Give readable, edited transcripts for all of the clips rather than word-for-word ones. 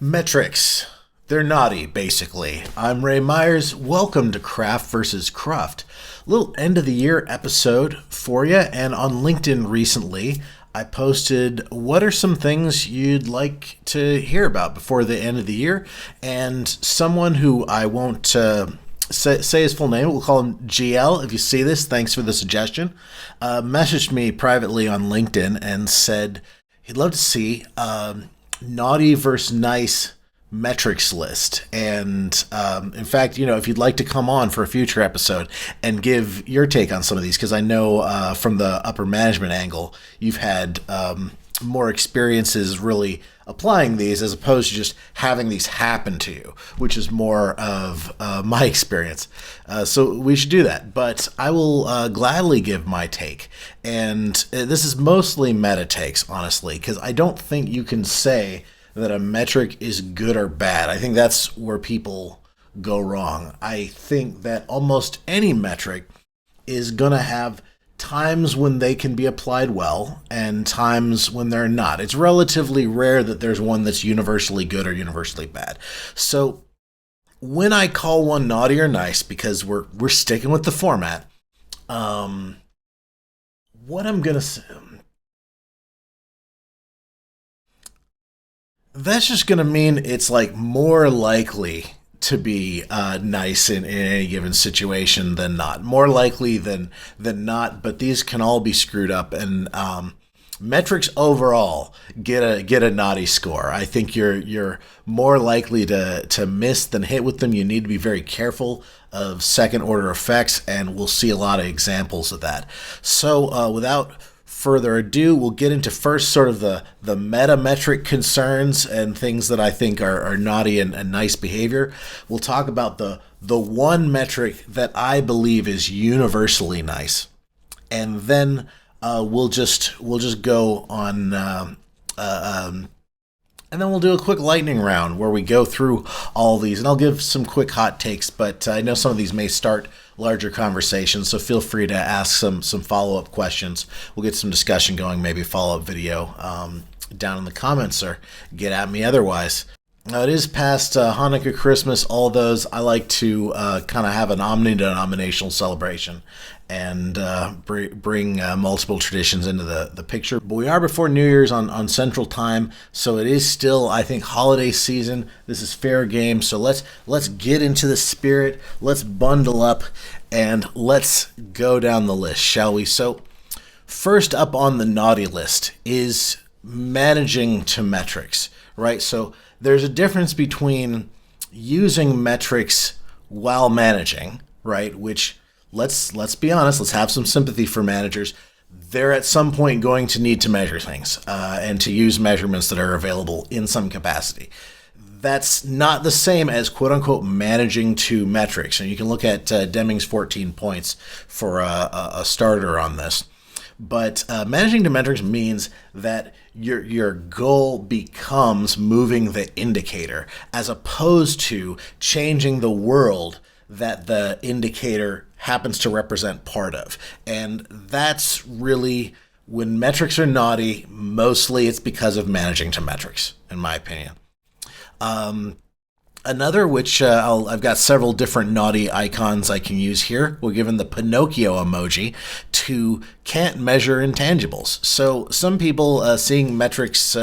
Metrics. They're naughty, basically. I'm Ray Myers. Welcome to Craft versus Cruft. Little end of the year episode for you. And on LinkedIn recently, I posted what are some things you'd like to hear about before the end of the year. And someone who I won't say his full name, we'll call him GL. If you see this, thanks for the suggestion. Messaged me privately on LinkedIn and said he'd love to see naughty versus nice metrics list. And in fact, if you'd like to come on for a future episode and give your take on some of these, because I know from the upper management angle, you've had more experiences really applying these as opposed to just having these happen to you, which is more of my experience. So we should do that. But I will gladly give my take. And this is mostly meta takes, honestly, because I don't think you can say that a metric is good or bad. I think that's where people go wrong. I think that almost any metric is going to have times when they can be applied well and times when they're not. It's relatively rare that there's one that's universally good or universally bad. So when I call one naughty or nice, because we're sticking with the format, what I'm going to say, that's just going to mean it's like more likely to be nice in any given situation than not. More likely than not, but these can all be screwed up. And metrics overall get a naughty score. I think you're more likely to miss than hit with them. You need to be very careful of second order effects, and we'll see a lot of examples of that. So without further ado, we'll get into first sort of the meta metric concerns and things that I think are naughty and nice behavior. We'll talk about the one metric that I believe is universally nice, and then we'll just go on, and then we'll do a quick lightning round where we go through all these, and I'll give some quick hot takes. But I know some of these may start larger conversations, so feel free to ask some follow-up questions. We'll get some discussion going, maybe a follow-up video down in the comments, or get at me otherwise. Now, it is past Hanukkah, Christmas, all those. I like to kind of have an omni-denominational celebration and bring multiple traditions into the picture. But we are before New Year's on Central Time, so it is still, I think, holiday season. This is fair game, so let's get into the spirit. Let's bundle up, and let's go down the list, shall we? So first up on the naughty list is managing to metrics, right? So there's a difference between using metrics while managing, right? Which, let's be honest, let's have some sympathy for managers. They're at some point going to need to measure things and to use measurements that are available in some capacity. That's not the same as quote unquote managing to metrics. And you can look at Deming's 14 points for a starter on this. But managing to metrics means that your goal becomes moving the indicator as opposed to changing the world that the indicator happens to represent part of. And that's really, when metrics are naughty, mostly it's because of managing to metrics, in my opinion. Another, which I've got several different naughty icons I can use here. We're given the Pinocchio emoji to can't measure intangibles. So some people seeing metrics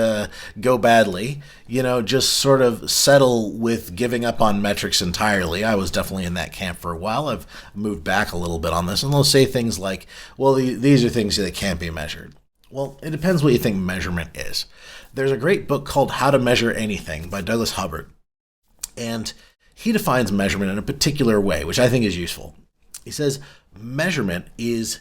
go badly, just sort of settle with giving up on metrics entirely. I was definitely in that camp for a while. I've moved back a little bit on this, and they'll say things like, well, these are things that can't be measured. Well, it depends what you think measurement is. There's a great book called How to Measure Anything by Douglas Hubbard. And he defines measurement in a particular way, which I think is useful. He says measurement is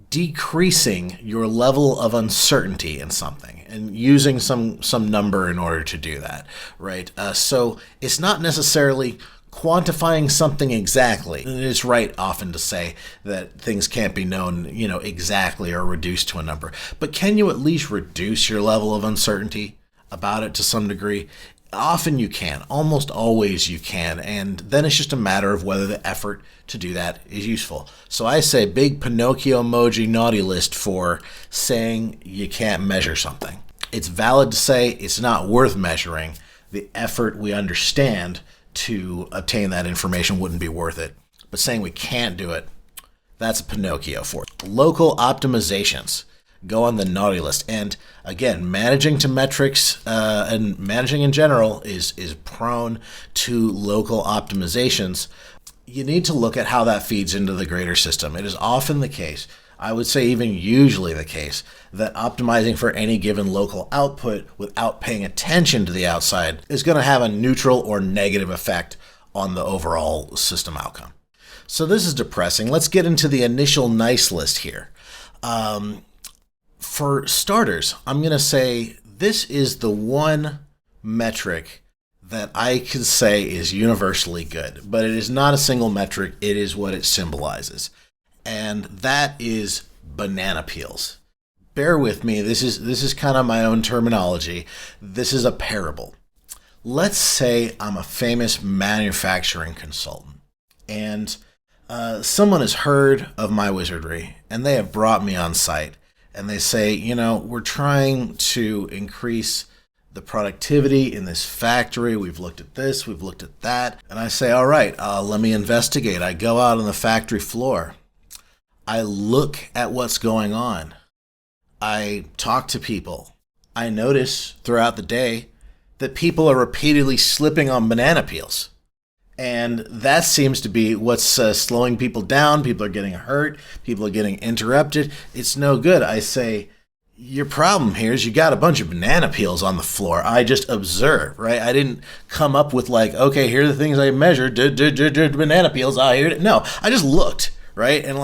decreasing your level of uncertainty in something and using some number in order to do that, right? So it's not necessarily quantifying something exactly. And it's right often to say that things can't be known, exactly or reduced to a number. But can you at least reduce your level of uncertainty about it to some degree? Often you can, almost always you can, and then it's just a matter of whether the effort to do that is useful. So I say big Pinocchio emoji naughty list for saying you can't measure something. It's valid to say it's not worth measuring. the effort we understand to obtain that information wouldn't be worth it. But saying we can't do it, that's a Pinocchio for it. Local optimizations go on the naughty list. And again, managing to metrics and managing in general is prone to local optimizations. You need to look at how that feeds into the greater system. It is often the case, I would say even usually the case, that optimizing for any given local output without paying attention to the outside is going to have a neutral or negative effect on the overall system outcome. So this is depressing. Let's get into the initial nice list here. For starters, I'm going to say this is the one metric that I can say is universally good, but it is not a single metric. It is what it symbolizes. And that is banana peels. Bear with me. This is kind of my own terminology. This is a parable. Let's say I'm a famous manufacturing consultant, and someone has heard of my wizardry, and they have brought me on site, and they say, we're trying to increase the productivity in this factory. We've looked at this, we've looked at that. And I say, all right, let me investigate. I go out on the factory floor. I look at what's going on. I talk to people. I notice throughout the day that people are repeatedly slipping on banana peels. And that seems to be what's slowing people down. People are getting hurt. People are getting interrupted. It's no good. I say, your problem here is you got a bunch of banana peels on the floor. I just observe, right? I didn't come up with okay, here are the things I measured. Banana peels. No, I just looked, right? And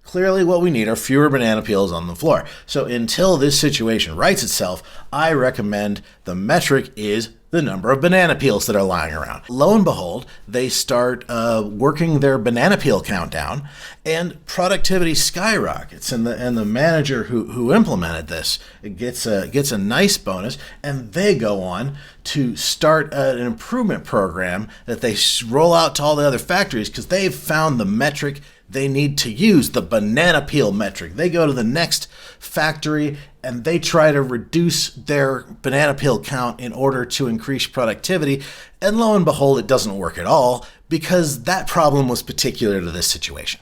clearly what we need are fewer banana peels on the floor. So until this situation rights itself, I recommend the metric is the number of banana peels that are lying around. Lo and behold, they start working their banana peel count down, and productivity skyrockets. And the manager who implemented this gets a nice bonus, and they go on to start an improvement program that they roll out to all the other factories because they've found the metric they need to use, the banana peel metric. They go to the next factory and they try to reduce their banana peel count in order to increase productivity. And lo and behold, it doesn't work at all because that problem was particular to this situation.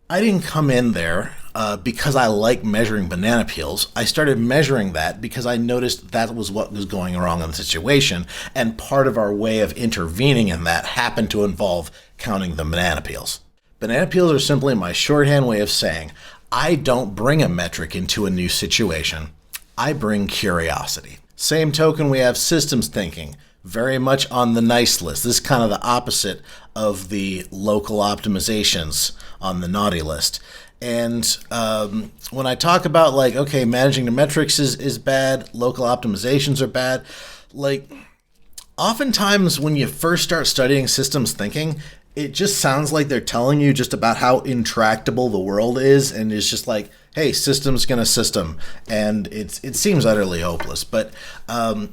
I didn't come in there because I like measuring banana peels. I started measuring that because I noticed that was what was going wrong in the situation. And part of our way of intervening in that happened to involve counting the banana peels. Banana peels are simply my shorthand way of saying, I don't bring a metric into a new situation. I bring curiosity. Same token, we have systems thinking, very much on the nice list. This is kind of the opposite of the local optimizations on the naughty list. And when I talk about managing the metrics is bad, local optimizations are bad, oftentimes when you first start studying systems thinking, it just sounds like they're telling you just about how intractable the world is, and it's just hey, system's gonna system, and it seems utterly hopeless. But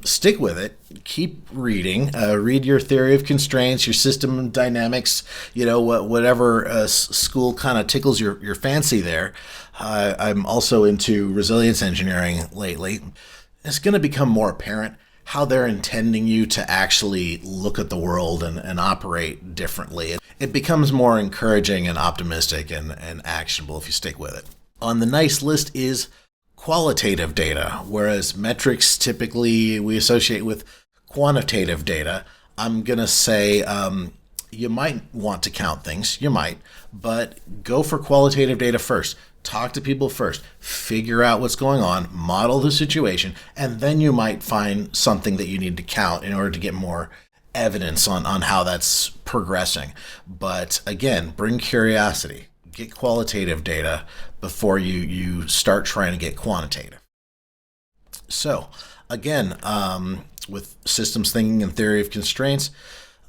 stick with it. Keep reading. Read your theory of constraints, your system dynamics. Whatever school kind of tickles your fancy there. I'm also into resilience engineering lately. It's going to become more apparent how they're intending you to actually look at the world and operate differently. It becomes more encouraging and optimistic and actionable if you stick with it. On the nice list is qualitative data, whereas metrics typically we associate with quantitative data. I'm going to say you might want to count things, but go for qualitative data first. Talk to people first, figure out what's going on, model the situation, and then you might find something that you need to count in order to get more evidence on how that's progressing. But again, bring curiosity, get qualitative data before you start trying to get quantitative. So again, with systems thinking and theory of constraints,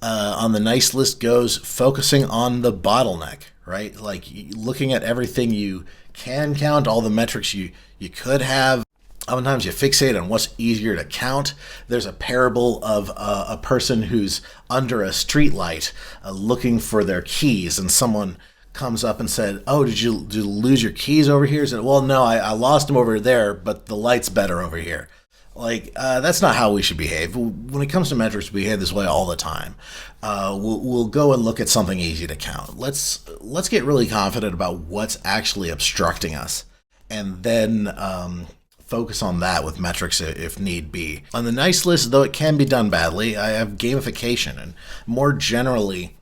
on the nice list goes focusing on the bottleneck, right? Looking at everything you can count, all the metrics you could have. Oftentimes you fixate on what's easier to count. There's a parable of a person who's under a street light looking for their keys, and someone comes up and said, oh, did you lose your keys over here? He said, well, no, I lost them over there, but the light's better over here. That's not how we should behave. When it comes to metrics, we behave this way all the time. We'll go and look at something easy to count. Let's get really confident about what's actually obstructing us, and then focus on that with metrics if need be. On the nice list, though it can be done badly, I have gamification, and more generally,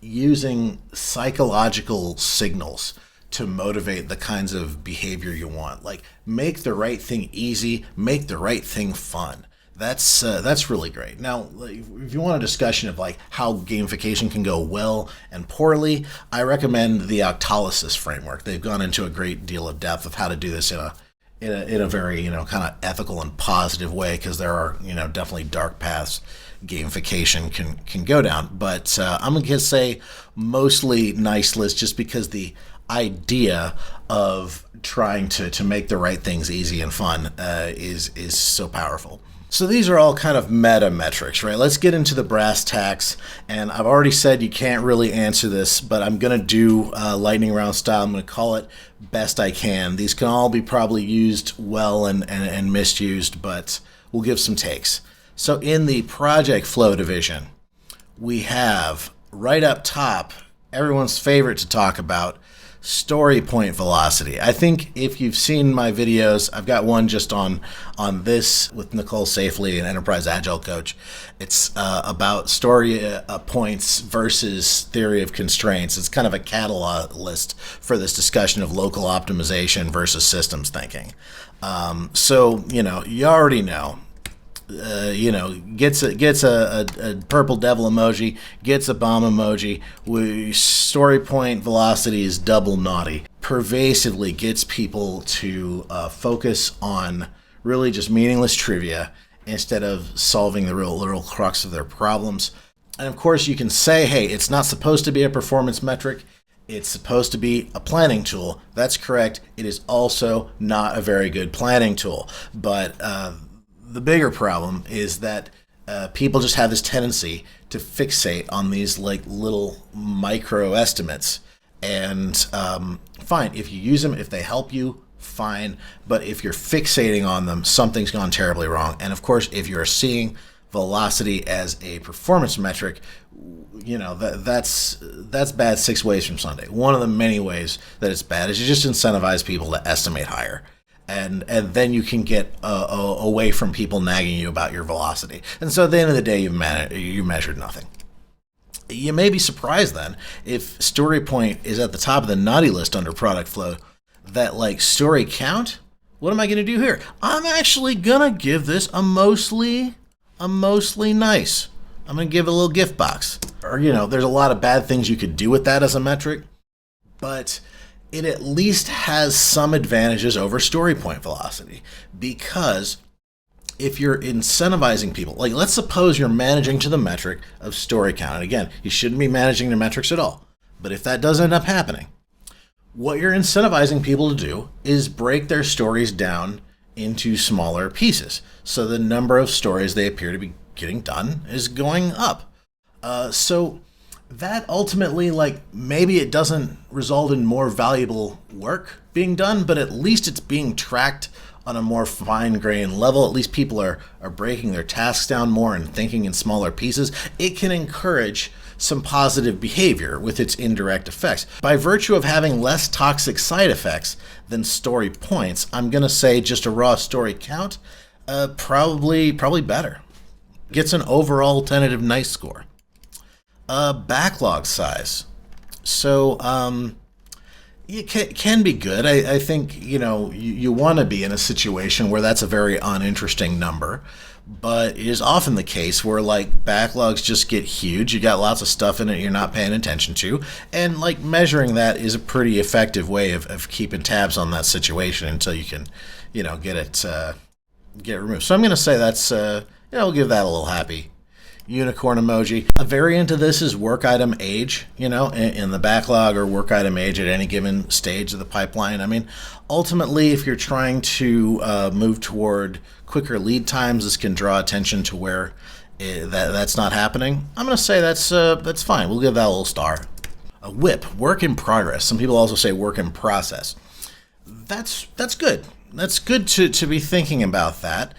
using psychological signals to motivate the kinds of behavior you want. Like, make the right thing easy, make the right thing fun. That's really great. Now, if you want a discussion of like how gamification can go well and poorly, I recommend the Octalysis framework. They've gone into a great deal of depth of how to do this in a very kind of ethical and positive way, because there are definitely dark paths gamification can go down. But I'm gonna say mostly nice list, just because the idea of trying to make the right things easy and fun is so powerful. So these are all kind of meta metrics, right? Let's get into the brass tacks. And I've already said you can't really answer this, but I'm going to do lightning round style. I'm going to call it best I can. These can all be probably used well and misused, but we'll give some takes. So in the project flow division, we have right up top, everyone's favorite to talk about, story point velocity. I think if you've seen my videos, I've got one just on this with Nicole Safely, an enterprise agile coach. It's about story points versus theory of constraints. It's kind of a catalyst for this discussion of local optimization versus systems thinking. So you already know. Gets a purple devil emoji, gets a bomb emoji. Story point velocity is double naughty. Pervasively gets people to focus on really just meaningless trivia instead of solving the real crux of their problems. And of course, you can say, hey, it's not supposed to be a performance metric. It's supposed to be a planning tool. That's correct. It is also not a very good planning tool. But the bigger problem is that people just have this tendency to fixate on these like little micro estimates. And fine, if you use them, if they help you, fine. But if you're fixating on them, something's gone terribly wrong. And of course, if you're seeing velocity as a performance metric, that's bad 6 ways from Sunday. One of the many ways that it's bad is you just incentivize people to estimate higher. And then you can get away from people nagging you about your velocity. And so at the end of the day, you measured nothing. You may be surprised then if story point is at the top of the naughty list under product flow, that like story count. What am I going to do here? I'm actually going to give this a mostly nice. I'm going to give it a little gift box. Or, there's a lot of bad things you could do with that as a metric, but it at least has some advantages over story point velocity, because if you're incentivizing people, like let's suppose you're managing to the metric of story count. And again, you shouldn't be managing the metrics at all. But if that does end up happening, what you're incentivizing people to do is break their stories down into smaller pieces. So the number of stories they appear to be getting done is going up. So that ultimately, maybe it doesn't result in more valuable work being done, but at least it's being tracked on a more fine-grained level. At least people are breaking their tasks down more and thinking in smaller pieces. It can encourage some positive behavior with its indirect effects. By virtue of having less toxic side effects than story points, I'm going to say just a raw story count, probably better. Gets an overall tentative nice score. Backlog size. So it can be good. I think, you want to be in a situation where that's a very uninteresting number, but it is often the case where backlogs just get huge. You got lots of stuff in it you're not paying attention to, and measuring that is a pretty effective way of keeping tabs on that situation until you can, get removed. So I'm going to say that's, we'll give that a little happy unicorn emoji. A variant of this is work item age, in the backlog, or work item age at any given stage of the pipeline. I mean, ultimately, if you're trying to move toward quicker lead times, this can draw attention to where that's not happening. I'm going to say that's fine. We'll give that a little star. A WIP, work in progress. Some people also say work in process. That's good. That's good to be thinking about that.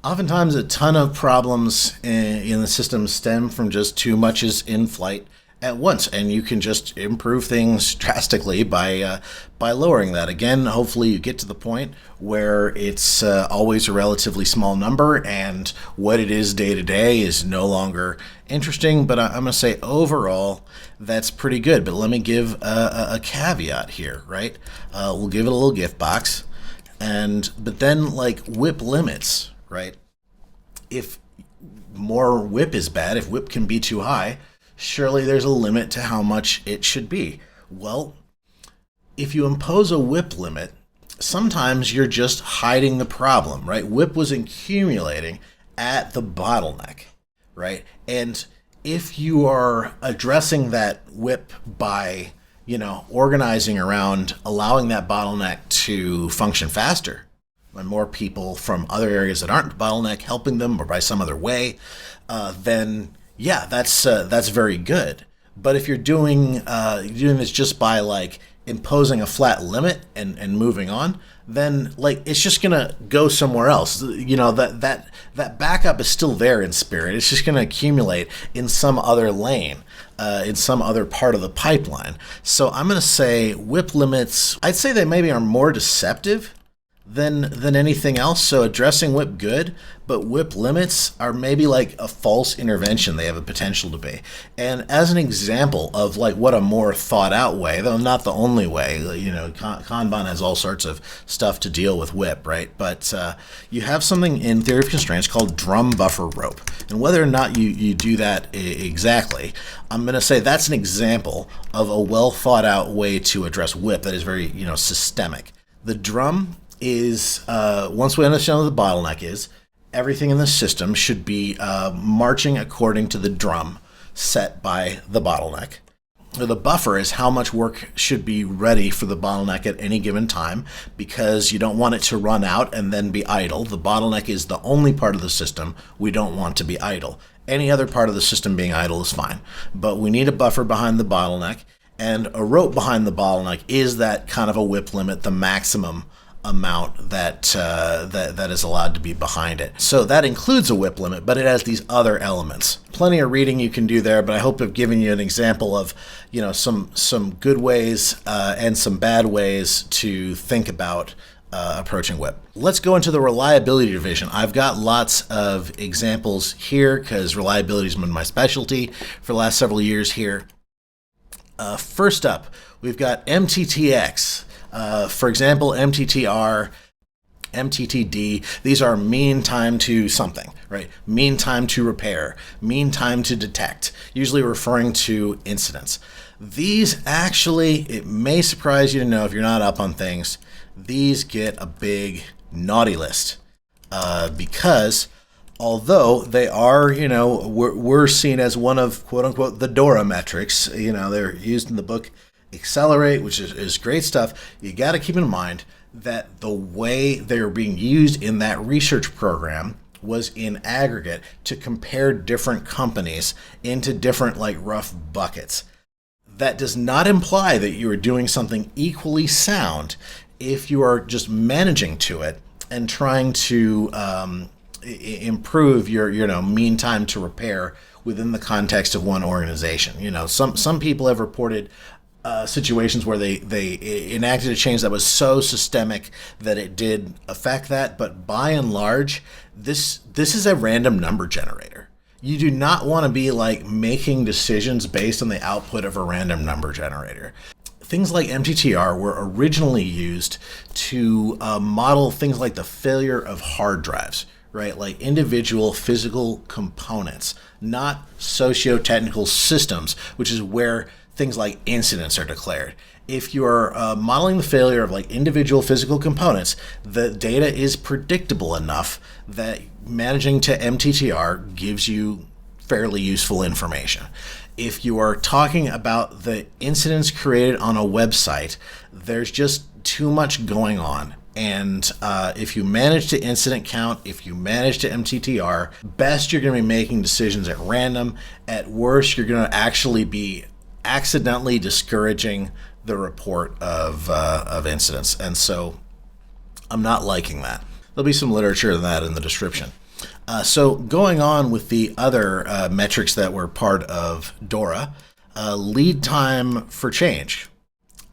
Oftentimes, a ton of problems in the system stem from just too much is in flight at once, and you can just improve things drastically by lowering that. Again, hopefully you get to the point where it's always a relatively small number, and what it is day to day is no longer interesting. But I'm going to say overall, that's pretty good. But let me give a caveat here, right? We'll give it a little gift box, but then like WIP limits, right? If more WIP is bad, if WIP can be too high, surely there's a limit to how much it should be. Well, if you impose a WIP limit, sometimes you're just hiding the problem, right? WIP was accumulating at the bottleneck, right? And if you are addressing that WIP by, organizing around allowing that bottleneck to function faster, and more people from other areas that aren't bottleneck helping them or by some other way, then yeah, that's very good. But if you're doing this just by like imposing a flat limit and moving on, then like it's just gonna go somewhere else. That backup is still there in spirit. It's just gonna accumulate in some other lane, in some other part of the pipeline. So I'm gonna say WIP limits. I'd say they maybe are more deceptive than anything else. So addressing WIP good, but WIP limits are maybe like a false intervention. They have a potential to be. And as an example of like what a more thought out way, though not the only way, Kanban has all sorts of stuff to deal with WIP, right? But you have something in theory of constraints called drum buffer rope. And whether or not you do that exactly, I'm going to say that's an example of a well thought out way to address WIP that is very, systemic. The drum is, once we understand what the bottleneck is, everything in the system should be marching according to the drum set by the bottleneck. The buffer is how much work should be ready for the bottleneck at any given time, because you don't want it to run out and then be idle. The bottleneck is the only part of the system we don't want to be idle. Any other part of the system being idle is fine, but we need a buffer behind the bottleneck, and a rope behind the bottleneck is that kind of a WIP limit, the maximum amount that is allowed to be behind it. So that includes a WIP limit, but it has these other elements. Plenty of reading you can do there, but I hope I've given you an example of some good ways and some bad ways to think about approaching WIP. Let's go into the reliability division. I've got lots of examples here because reliability has been my specialty for the last several years here. First up, we've got MTTX. For example, MTTR, MTTD, these are mean time to something, right? Mean time to repair, mean time to detect, usually referring to incidents. These actually, it may surprise you to know if you're not up on things, these get a big naughty list because although they are, we're seen as one of quote unquote the DORA metrics, they're used in the book Accelerate, which is great stuff. You got to keep in mind that the way they're being used in that research program was in aggregate to compare different companies into different like rough buckets. That does not imply that you are doing something equally sound if you are just managing to it and trying to improve your mean time to repair within the context of one organization. Some people have reported situations where they enacted a change that was so systemic that it did affect that, but by and large, this is a random number generator. You do not want to be like making decisions based on the output of a random number generator. Things like MTTR were originally used to model things like the failure of hard drives, right? Like individual physical components, not socio-technical systems, which is where things like incidents are declared. If you're modeling the failure of like individual physical components, the data is predictable enough that managing to MTTR gives you fairly useful information. If you are talking about the incidents created on a website, there's just too much going on. And if you manage to incident count, if you manage to MTTR, best you're going to be making decisions at random. At worst, you're going to actually be accidentally discouraging the report of incidents. And so I'm not liking that. There'll be some literature on that in the description. So going on with the other metrics that were part of DORA, lead time for change.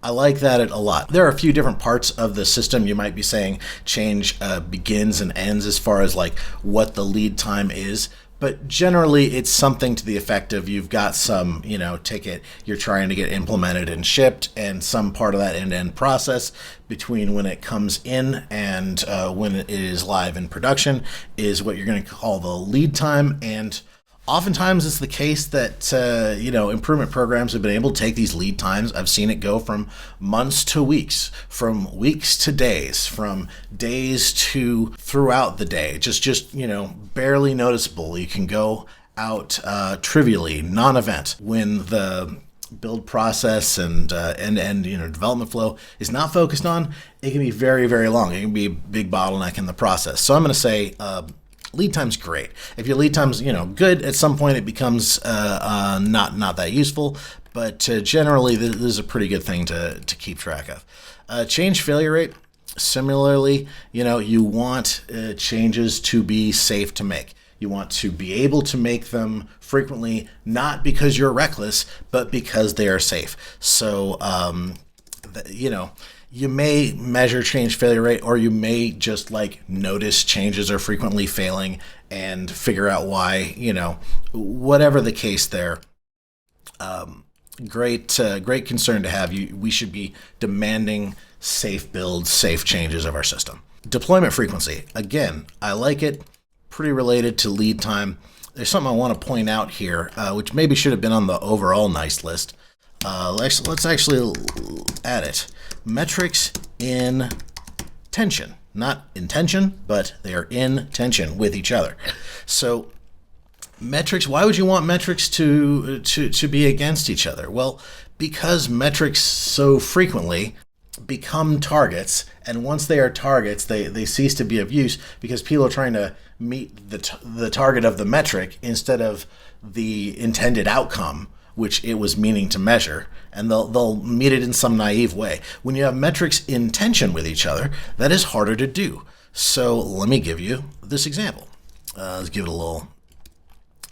I like that a lot. There are a few different parts of the system. You might be saying change begins and ends as far as like what the lead time is. But generally, it's something to the effect of you've got some, ticket you're trying to get implemented and shipped, and some part of that end-to-end process between when it comes in and when it is live in production is what you're going to call the lead time. And oftentimes it's the case that, improvement programs have been able to take these lead times. I've seen it go from months to weeks, from weeks to days, from days to throughout the day. Just barely noticeable. You can go out trivially, non-event, when the build process and development flow is not focused on. It can be very, very long. It can be a big bottleneck in the process. So I'm going to say, lead time's great. If your lead time's good, at some point it becomes not that useful. But generally, this is a pretty good thing to keep track of. Change failure rate. Similarly, you want changes to be safe to make. You want to be able to make them frequently, not because you're reckless, but because they are safe. So, you may measure change failure rate, or you may just notice changes are frequently failing and figure out why, whatever the case there. Great concern to have. We should be demanding safe builds, safe changes of our system. Deployment frequency. Again, I like it. Pretty related to lead time. There's something I want to point out here, which maybe should have been on the overall nice list. Let's actually add it. Metrics in tension. Not intention, but they are in tension with each other. So metrics, why would you want metrics to be against each other? Well, because metrics so frequently become targets, and once they are targets, they cease to be of use because people are trying to meet the target of the metric instead of the intended outcome, which it was meaning to measure, and they'll meet it in some naive way. When you have metrics in tension with each other, that is harder to do. So let me give you this example. Let's give it a little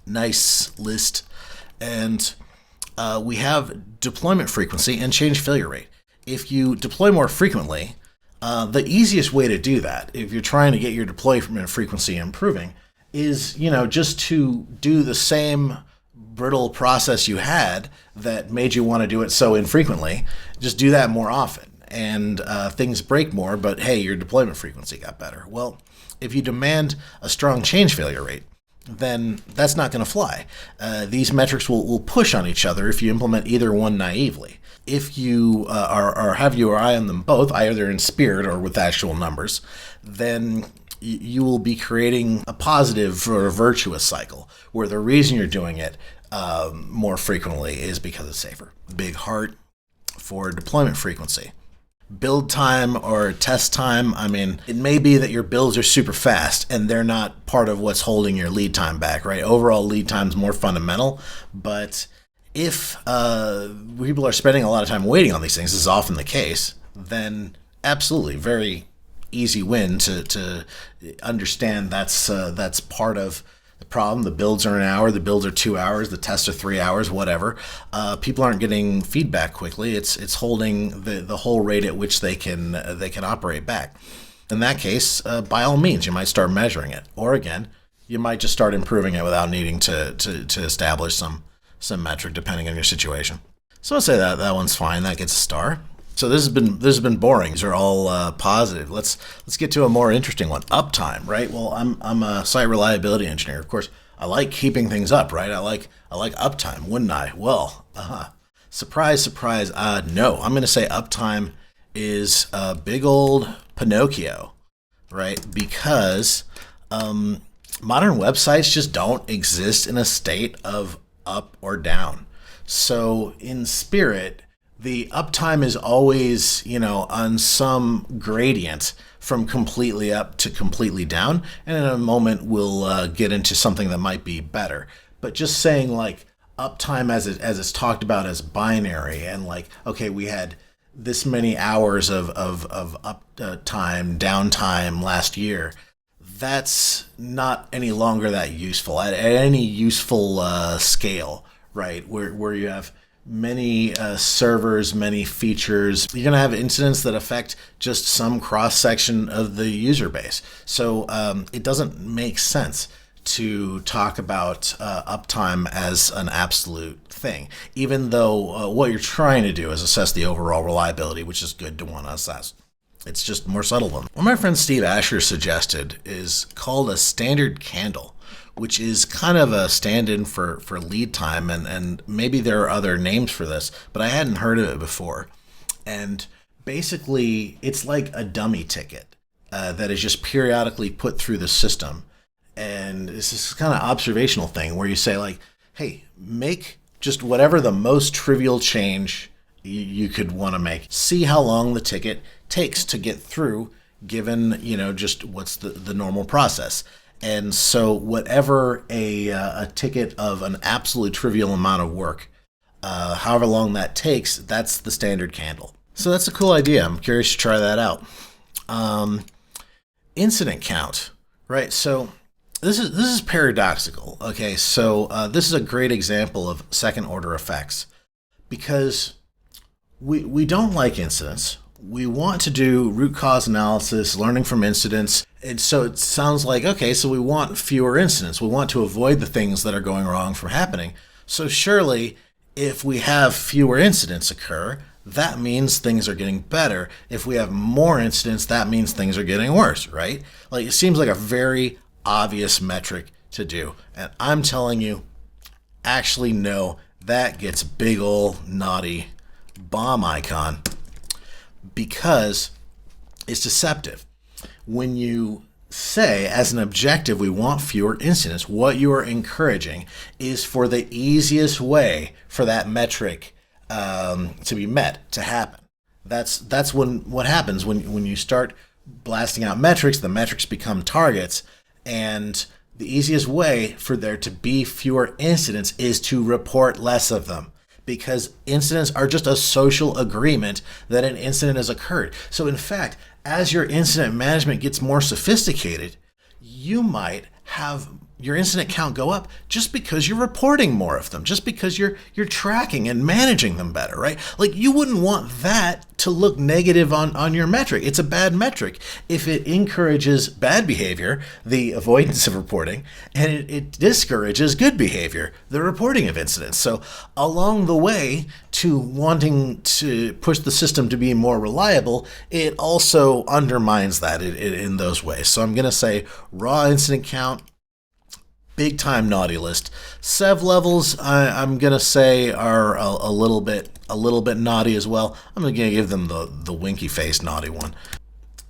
nice list. And we have deployment frequency and change failure rate. If you deploy more frequently, the easiest way to do that, if you're trying to get your deployment frequency improving, is just to do the same brittle process you had that made you want to do it so infrequently. Just do that more often, and things break more, but hey, your deployment frequency got better. Well, if you demand a strong change failure rate, then that's not going to fly. These metrics will push on each other if you implement either one naively. If you have your eye on them both, either in spirit or with actual numbers, then you will be creating a positive or a virtuous cycle where the reason you're doing it more frequently is because it's safer. Big heart for deployment frequency. Build time or test time, it may be that your builds are super fast and they're not part of what's holding your lead time back, right? Overall lead time is more fundamental, but if people are spending a lot of time waiting on these things, this is often the case, then absolutely, very easy win to understand that's part of the problem. The builds are an hour, the builds are 2 hours, the tests are 3 hours, whatever. People aren't getting feedback quickly. It's holding the whole rate at which they can operate back. In that case, by all means, you might start measuring it, or again, you might just start improving it without needing to establish some metric depending on your situation. So I'll say that one's fine. That gets a star. So this has been boring. These are all positive. Let's get to a more interesting one. Uptime, right? Well, I'm a site reliability engineer. Of course, I like keeping things up, right? I like uptime, wouldn't I? Well, surprise, surprise. No, I'm going to say uptime is a big old Pinocchio, right? Because modern websites just don't exist in a state of up or down. So in spirit, the uptime is always, on some gradient from completely up to completely down. And in a moment, we'll get into something that might be better. But just saying uptime as it's talked about as binary and okay, we had this many hours of uptime, downtime last year. that's not any longer that useful at any useful scale, right? Where you have many servers, many features, you're going to have incidents that affect just some cross section of the user base. So it doesn't make sense to talk about uptime as an absolute thing, even though what you're trying to do is assess the overall reliability, which is good to want to assess. It's just more subtle than what my friend Steve Asher suggested is called a standard candle, which is kind of a stand-in for lead time, and maybe there are other names for this, but I hadn't heard of it before. And basically, it's like a dummy ticket that is just periodically put through the system. And it's this kind of observational thing where you say, like, hey, make just whatever the most trivial change you could want to make. See how long the ticket takes to get through, given, just what's the normal process. And so whatever a ticket of an absolute trivial amount of work, however long that takes, that's the standard candle. So that's a cool idea. I'm curious to try that out. Incident count, right? So this is paradoxical. Okay, so this is a great example of second order effects, because we don't like incidents. We want to do root cause analysis, learning from incidents. And so it sounds like, okay, so we want fewer incidents. We want to avoid the things that are going wrong from happening. So surely, if we have fewer incidents occur, that means things are getting better. If we have more incidents, that means things are getting worse, right? Like, it seems like a very obvious metric to do. And I'm telling you, actually, no, that gets big ol' naughty bomb icon, because it's deceptive. When you say, as an objective, we want fewer incidents, what you are encouraging is for the easiest way for that metric to be met, to happen. That's what happens when you start blasting out metrics. The metrics become targets, and the easiest way for there to be fewer incidents is to report less of them, because incidents are just a social agreement that an incident has occurred. So in fact, as your incident management gets more sophisticated, you might have your incident count go up just because you're reporting more of them, just because you're tracking and managing them better, right? Like, you wouldn't want that to look negative on your metric. It's a bad metric if it encourages bad behavior, the avoidance of reporting, and it discourages good behavior, the reporting of incidents. So along the way to wanting to push the system to be more reliable, it also undermines that in those ways. So I'm going to say raw incident count, big time naughty list. Sev levels, I'm gonna say, are a little bit naughty as well. I'm gonna give them the winky face naughty one.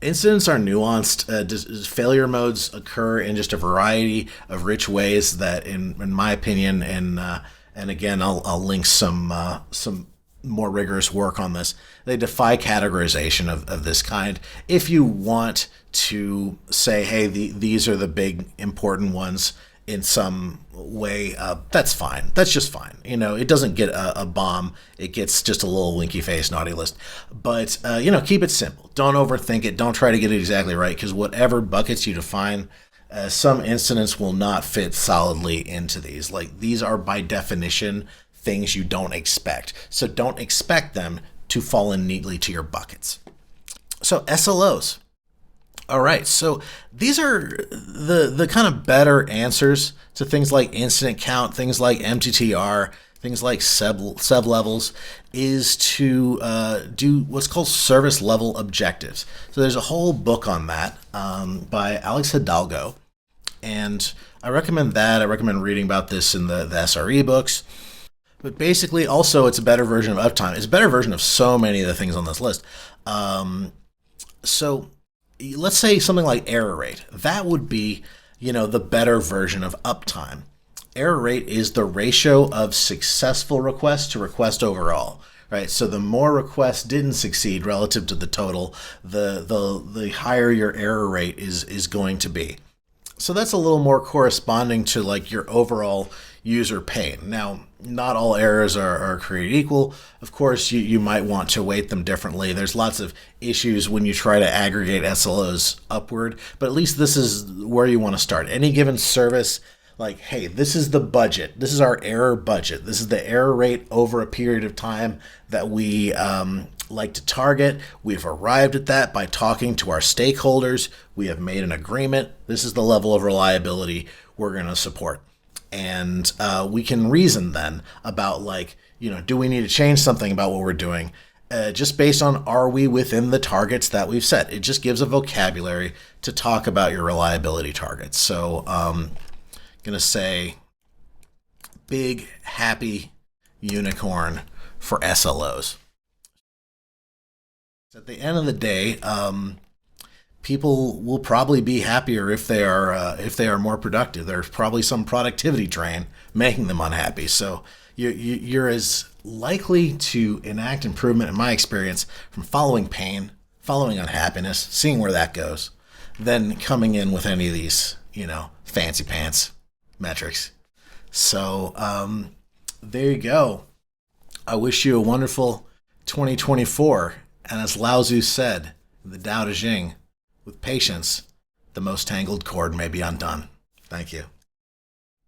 Incidents are nuanced. Failure modes occur in just a variety of rich ways that, in my opinion, and again, I'll link some more rigorous work on this. They defy categorization of this kind. If you want to say, hey, these are the big important ones in some way, that's fine. That's just fine. It doesn't get a bomb. It gets just a little winky face naughty list. But, keep it simple. Don't overthink it. Don't try to get it exactly right, because whatever buckets you define, some incidents will not fit solidly into these. Like, these are by definition things you don't expect. So don't expect them to fall in neatly to your buckets. So SLOs. All right, so these are the kind of better answers to things like incident count, things like MTTR, things like sub levels, is to do what's called service level objectives. So there's a whole book on that by Alex Hidalgo, and I recommend that. I recommend reading about this in the SRE books. But basically, also, it's a better version of uptime. It's a better version of so many of the things on this list. So let's say something like error rate. That would be, the better version of uptime. Error rate is the ratio of successful requests to request overall, right? So the more requests didn't succeed relative to the total, the higher your error rate is going to be. So that's a little more corresponding to like your overall, user pain. Now, not all errors are created equal. Of course, you might want to weight them differently. There's lots of issues when you try to aggregate SLOs upward, but at least this is where you want to start. Any given service, like, hey, this is the budget. This is our error budget. This is the error rate over a period of time that we like to target. We've arrived at that by talking to our stakeholders. We have made an agreement. This is the level of reliability we're going to support. And we can reason then about, like, do we need to change something about what we're doing? Just based on, are we within the targets that we've set? It just gives a vocabulary to talk about your reliability targets. So going to say big, happy unicorn for SLOs. At the end of the day, people will probably be happier if they are more productive. There's probably some productivity drain making them unhappy. So you're as likely to enact improvement, in my experience, from following pain, following unhappiness, seeing where that goes, than coming in with any of these, fancy pants metrics. So there you go. I wish you a wonderful 2024. And as Lao Tzu said in the Tao Te Ching, with patience, the most tangled cord may be undone. Thank you.